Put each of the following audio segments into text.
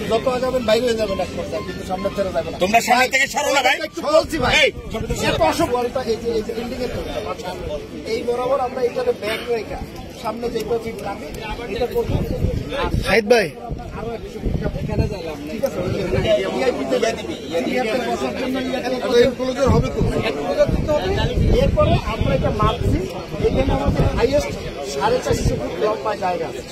যত যাবেন বাইরে হয়ে যাবেন এক পর্যায়ে, কিন্তু সামনে ফেরা যাবে না। তোমরা সামনে থেকে সরো না ভাই, বলছি ভাই। এই বরাবর আমরা এখানে ব্যাক রেখা সামনে যে ফিট লাগে এটা করবো। সাইদ ভাই এরপরে আমরা এটা মাপছি, এখানে আমাদের হাইয়েস্ট 450 ফুট লম্বা জায়গা আছে,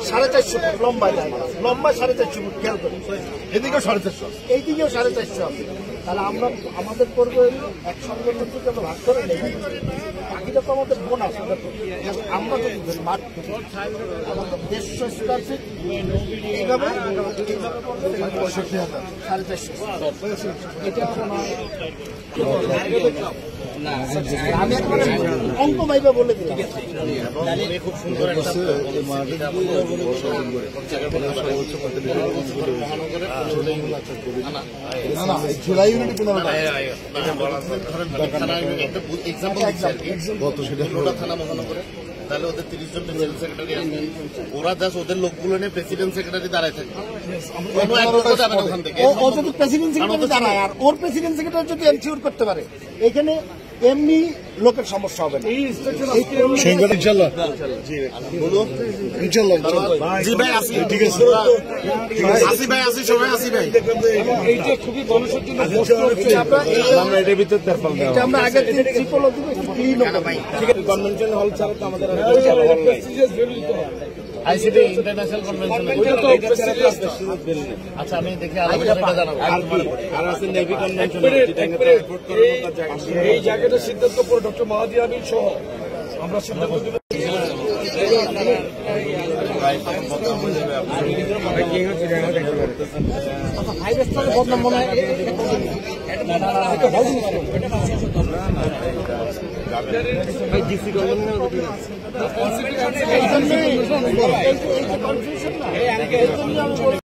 450 ফুট লম্বা জায়গা আছে, লম্বা 450 ফুট। খেয়াল করি এদিকেও 450, এইদিকেও 450 আছে। তাহলে আমরা আমাদের করবো এক সংগঠন থেকে আমরা ভাগ করে নেই, বাকিটা তো আমাদের বোনাস। আমরা যদি মাঠ আমাদের 150 স্কোয়ার ফিট এইভাবে 450। এটা আমি একবার অঙ্ক মাইবা বলে দিলাম। খুব সুন্দর একটা জুলাই ইউনিট থানা মহানগরে, তাহলে ওদের 30 জন প্রেসিডেন্ট সেক্রেটারি আছে, ওরা জাস্ট ওদের লোকগুলো নিয়ে প্রেসিডেন্ট সেক্রেটারি দাঁড়ায় থাকে। ওখান থেকে ও যদি প্রেসিডেন্ট সেক্রেটারি দাঁড়ায় আর ওর প্রেসিডেন্ট সেক্রেটারি যদি এনশিওর করতে পারে, এখানে এমনি লোকের সমস্যা হবে না। ইনশাল্লাহ ইনশাল্লাহ জি ভাই আসি, ঠিক আছে আসি ভাই, আসি সবাই আসি ভাই। এইটা খুবই মানুষের জন্য আমরা এটার ভিতরে এটা আমরা আগে ট্রিপলও দিব, একটু ক্লিন হবে ভাই। ঠিক আছে, কনভেনশন হল ছাড়া তো আমাদের আইসিটি ইন্টারন্যাশনাল কনভেনশন। আচ্ছা আমি দেখি আর আছে নেভি কনভেনশন, এই জায়গাটা সিদ্ধান্ত পরে ডক্টর মাহাদি আমিন সহ আমরা সিদ্ধান্ত দিব। বদনাম মনে হয় ডিসি গভর্নমেন্ট